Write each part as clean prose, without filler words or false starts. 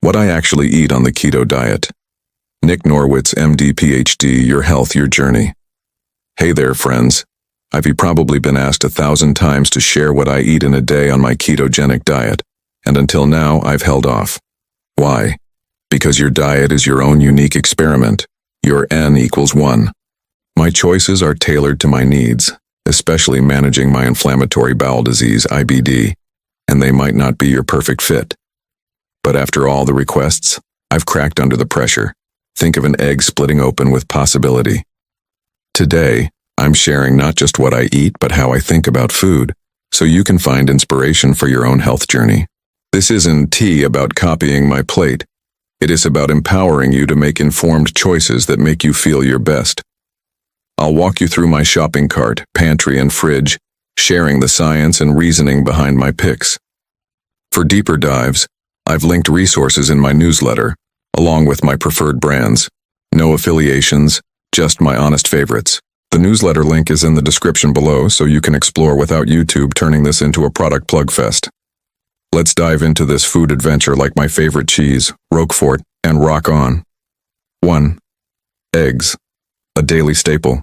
What I actually eat on the keto diet. Nick Norwitz, MD, PhD, Your Health, Your Journey. Hey there, friends. I've probably been asked 1,000 times to share what I eat in a day on my ketogenic diet, and until now I've held off. Why? Because your diet is your own unique experiment. Your N equals 1. My choices are tailored to my needs, especially managing my inflammatory bowel disease, IBD, and they might not be your perfect fit. But after all the requests, I've cracked under the pressure. Think of an egg splitting open with possibility. Today, I'm sharing not just what I eat, but how I think about food, so you can find inspiration for your own health journey. This isn't about copying my plate. It is about empowering you to make informed choices that make you feel your best. I'll walk you through my shopping cart, pantry, and fridge, sharing the science and reasoning behind my picks. For deeper dives, I've linked resources in my newsletter, along with my preferred brands. No affiliations, just my honest favorites. The newsletter link is in the description below, so you can explore without YouTube turning this into a product plug fest. Let's dive into this food adventure like my favorite cheese, Roquefort, and rock on. 1. Eggs. A daily staple.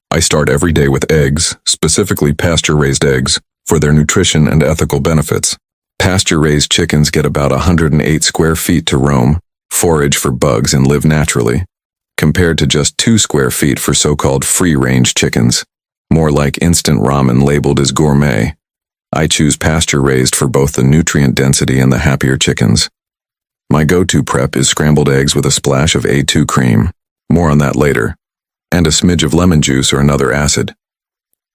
I start every day with eggs, specifically pasture-raised eggs, for their nutrition and ethical benefits. Pasture-raised chickens get about 108 square feet to roam, forage for bugs, and live naturally, compared to just 2 square feet for so-called free-range chickens, more like instant ramen labeled as gourmet. I choose pasture-raised for both the nutrient density and the happier chickens. My go-to prep is scrambled eggs with a splash of A2 cream, more on that later, and a smidge of lemon juice or another acid.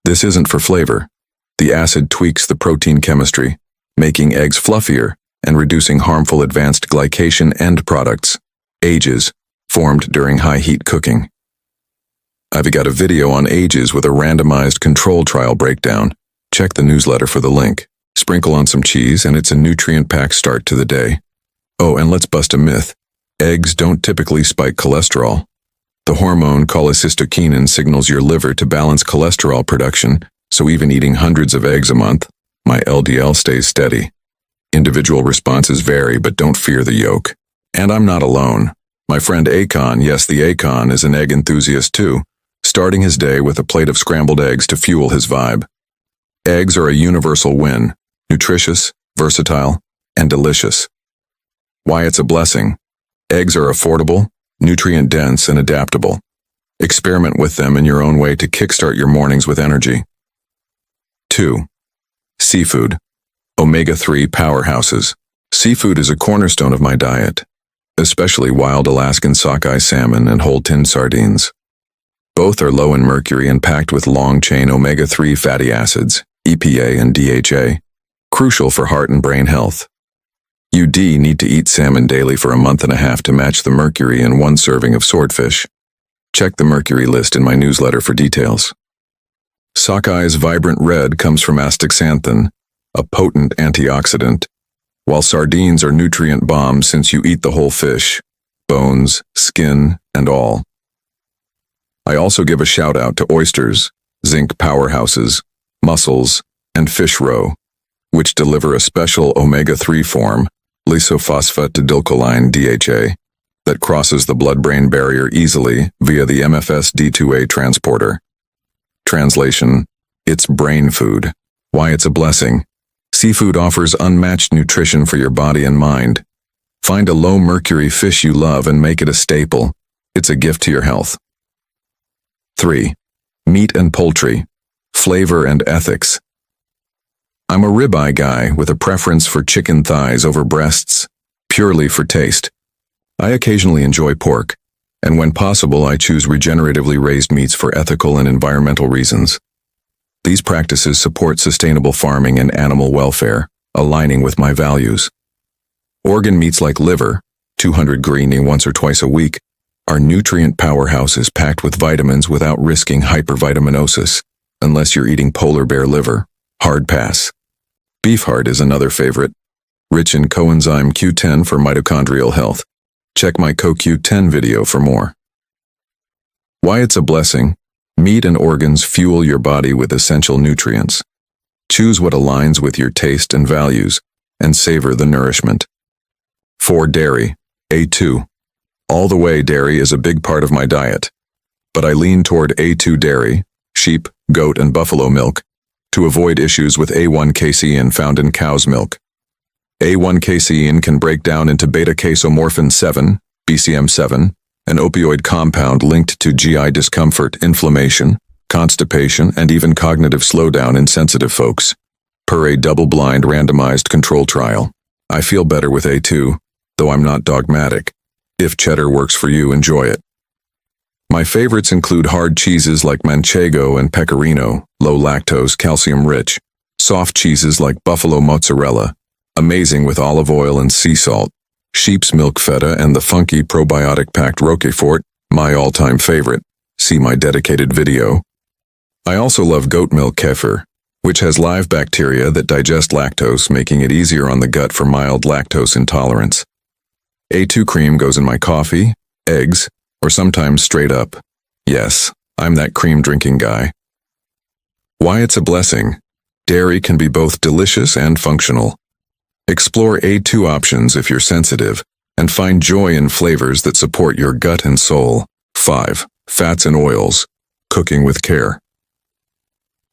This isn't for flavor. The acid tweaks the protein chemistry, making eggs fluffier and reducing harmful advanced glycation end products, AGEs, formed during high-heat cooking. I've got a video on AGEs with a randomized control trial breakdown. Check the newsletter for the link. Sprinkle on some cheese and it's a nutrient-packed start to the day. Oh, and let's bust a myth. Eggs don't typically spike cholesterol. The hormone cholecystokinin signals your liver to balance cholesterol production, so even eating hundreds of eggs a month, my LDL stays steady. Individual responses vary, but don't fear the yolk. And I'm not alone. My friend Akon, yes, the Akon, is an egg enthusiast too, starting his day with a plate of scrambled eggs to fuel his vibe. Eggs are a universal win, nutritious, versatile, and delicious. Why it's a blessing. Eggs are affordable, nutrient-dense, and adaptable. Experiment with them in your own way to kickstart your mornings with energy. 2. Seafood. Omega-3 powerhouses. Seafood is a cornerstone of my diet, especially wild Alaskan sockeye salmon and whole-tinned sardines. Both are low in mercury and packed with long-chain omega-3 fatty acids, EPA and DHA, crucial for heart and brain health. You need to eat salmon daily for a month and a half to match the mercury in 1 serving of swordfish. Check the mercury list in my newsletter for details. Sockeye's vibrant red comes from astaxanthin, a potent antioxidant, while sardines are nutrient bombs since you eat the whole fish, bones, skin, and all. I also give a shout out to oysters, zinc powerhouses, mussels, and fish roe, which deliver a special omega-3 form, lysophosphatidylcholine DHA, that crosses the blood-brain barrier easily via the MFS D2A transporter. Translation: it's brain food. Why it's a blessing. Seafood offers unmatched nutrition for your body and mind. Find a low-mercury fish you love and make it a staple. It's a gift to your health. 3. Meat and poultry. Flavor and ethics. I'm a ribeye guy with a preference for chicken thighs over breasts, purely for taste. I occasionally enjoy pork, and when possible I choose regeneratively raised meats for ethical and environmental reasons. These practices support sustainable farming and animal welfare, aligning with my values. Organ meats like liver, 200 green once or twice a week, are nutrient powerhouses packed with vitamins without risking hypervitaminosis, unless you're eating polar bear liver. Hard pass. Beef heart is another favorite, rich in coenzyme Q10 for mitochondrial health. Check my CoQ10 video for more. Why it's a blessing. Meat and organs fuel your body with essential nutrients. Choose what aligns with your taste and values, and savor the nourishment. 4. Dairy. A2. All the way dairy is a big part of my diet. But I lean toward A2 dairy, sheep, goat, and buffalo milk, to avoid issues with A1 casein found in cow's milk. A1 casein can break down into beta-casomorphin 7, BCM7, an opioid compound linked to GI discomfort, inflammation, constipation, and even cognitive slowdown in sensitive folks. Per a double-blind randomized control trial, I feel better with A2, though I'm not dogmatic. If cheddar works for you, enjoy it. My favorites include hard cheeses like Manchego and Pecorino, low lactose, calcium-rich, soft cheeses like buffalo mozzarella, amazing with olive oil and sea salt, sheep's milk feta, and the funky probiotic-packed Roquefort, my all-time favorite. See my dedicated video. I also love goat milk kefir, which has live bacteria that digest lactose, making it easier on the gut for mild lactose intolerance. A2 cream goes in my coffee, eggs, or sometimes straight up. Yes, I'm that cream-drinking guy. Why it's a blessing. Dairy can be both delicious and functional. Explore A2 options if you're sensitive, and find joy in flavors that support your gut and soul. 5. Fats and oils. Cooking with care.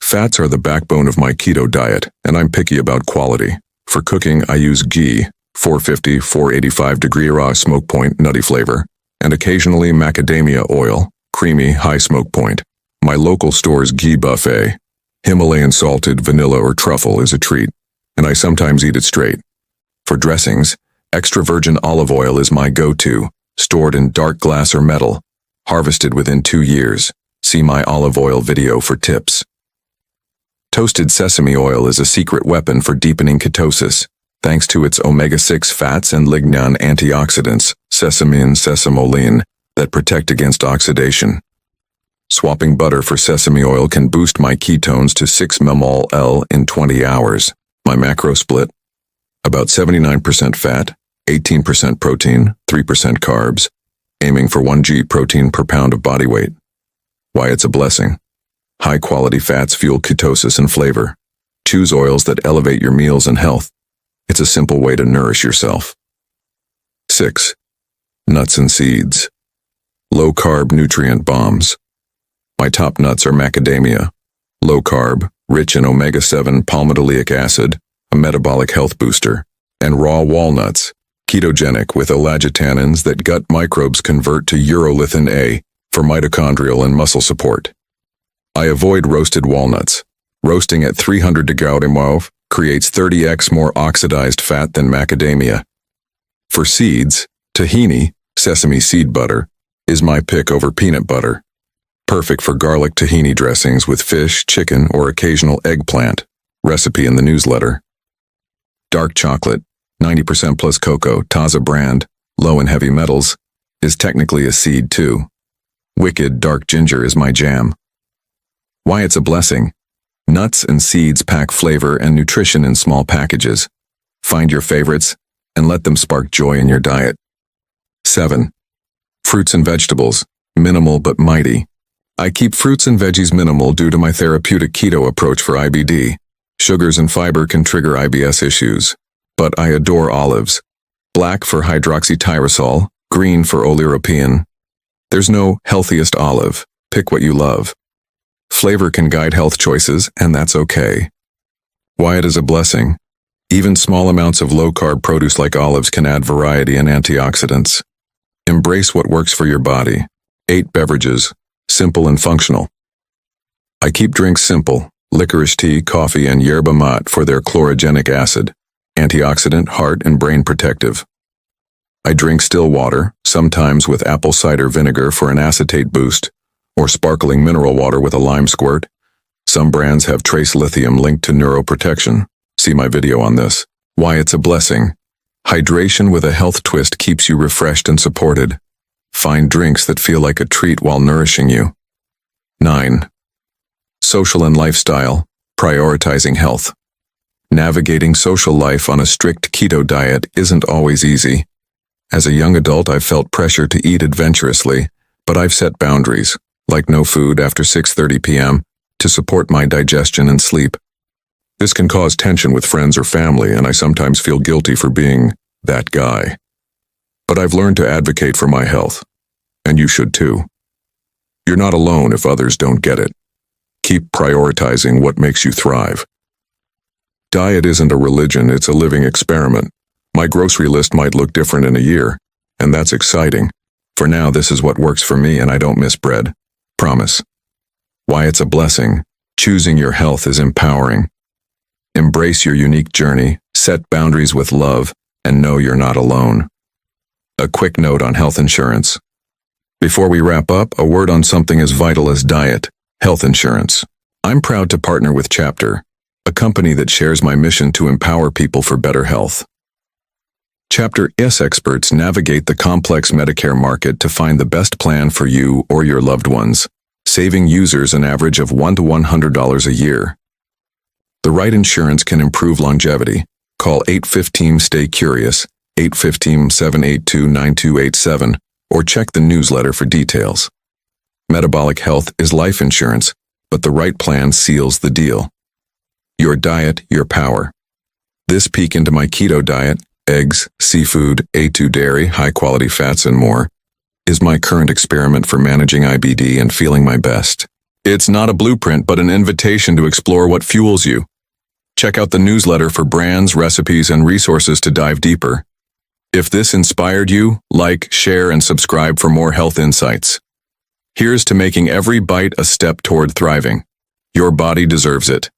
Fats are the backbone of my keto diet, and I'm picky about quality. For cooking, I use ghee, 450, 485 degree raw smoke point, nutty flavor, and occasionally macadamia oil, creamy, high smoke point. My local store's ghee buffet, Himalayan salted vanilla or truffle, is a treat, and I sometimes eat it straight. For dressings, extra virgin olive oil is my go-to, stored in dark glass or metal, harvested within 2 years. See my olive oil video for tips. Toasted sesame oil is a secret weapon for deepening ketosis, thanks to its omega-6 fats and lignan antioxidants, sesame and sesamoline, that protect against oxidation. Swapping butter for sesame oil can boost my ketones to 6 mmol in 20 hours. My macro split: about 79% fat, 18% protein, 3% carbs, aiming for 1 g protein per pound of body weight. Why it's a blessing. High-quality fats fuel ketosis and flavor. Choose oils that elevate your meals and health. It's a simple way to nourish yourself. 6. Nuts and seeds. Low-carb nutrient bombs. My top nuts are macadamia, low-carb, rich in omega-7 palmitoleic acid, a metabolic health booster, and raw walnuts, ketogenic with elagitannins that gut microbes convert to urolithin A for mitochondrial and muscle support. I avoid roasted walnuts. Roasting at 300 degrees creates 30x more oxidized fat than macadamia. For seeds, tahini, sesame seed butter, is my pick over peanut butter. Perfect for garlic tahini dressings with fish, chicken, or occasional eggplant. Recipe in the newsletter. Dark chocolate, 90% plus cocoa, Taza brand, low in heavy metals, is technically a seed too. Wicked dark ginger is my jam. Why it's a blessing. Nuts and seeds pack flavor and nutrition in small packages. Find your favorites and let them spark joy in your diet. 7. Fruits and vegetables, minimal but mighty. I keep fruits and veggies minimal due to my therapeutic keto approach for IBD. Sugars and fiber can trigger IBS issues. But I adore olives. Black for hydroxytyrosol, green for oleuropein. There's no healthiest olive. Pick what you love. Flavor can guide health choices, and that's okay. Why it is a blessing. Even small amounts of low-carb produce like olives can add variety and antioxidants. Embrace what works for your body. 8 beverages, simple and functional. I keep drinks simple: licorice tea, coffee, and yerba mate for their chlorogenic acid, antioxidant, heart, and brain protective. I drink still water, sometimes with apple cider vinegar for an acetate boost, or sparkling mineral water with a lime squirt. Some brands have trace lithium linked to neuroprotection. See my video on this. Why it's a blessing. Hydration with a health twist keeps you refreshed and supported. Find drinks that feel like a treat while nourishing you. 9. Social and lifestyle, prioritizing health. Navigating social life on a strict keto diet isn't always easy. As a young adult, I've felt pressure to eat adventurously, but I've set boundaries, like no food after 6:30 p.m., to support my digestion and sleep. This can cause tension with friends or family, and I sometimes feel guilty for being that guy. but I've learned to advocate for my health. And you should too. You're not alone if others don't get it. Keep prioritizing what makes you thrive. Diet isn't a religion, it's a living experiment. My grocery list might look different in a year, and that's exciting. For now, this is what works for me, and I don't miss bread. Promise. Why it's a blessing. Choosing your health is empowering. Embrace your unique journey, set boundaries with love, and know you're not alone. A quick note on health insurance. Before we wrap up, a word on something as vital as diet, health insurance. I'm proud to partner with Chapter, a company that shares my mission to empower people for better health. Chapter S experts navigate the complex Medicare market to find the best plan for you or your loved ones, saving users an average of $1 to $100 a year. The right insurance can improve longevity. Call 815-STAY-CURIOUS, 815-782-9287, or check the newsletter for details. Metabolic health is life insurance, but the right plan seals the deal. Your diet, your power. This peek into my keto diet, eggs, seafood, A2 dairy, high-quality fats, and more, is my current experiment for managing IBD and feeling my best. It's not a blueprint, but an invitation to explore what fuels you. Check out the newsletter for brands, recipes, and resources to dive deeper. If this inspired you, like, share, and subscribe for more health insights. Here's to making every bite a step toward thriving. Your body deserves it.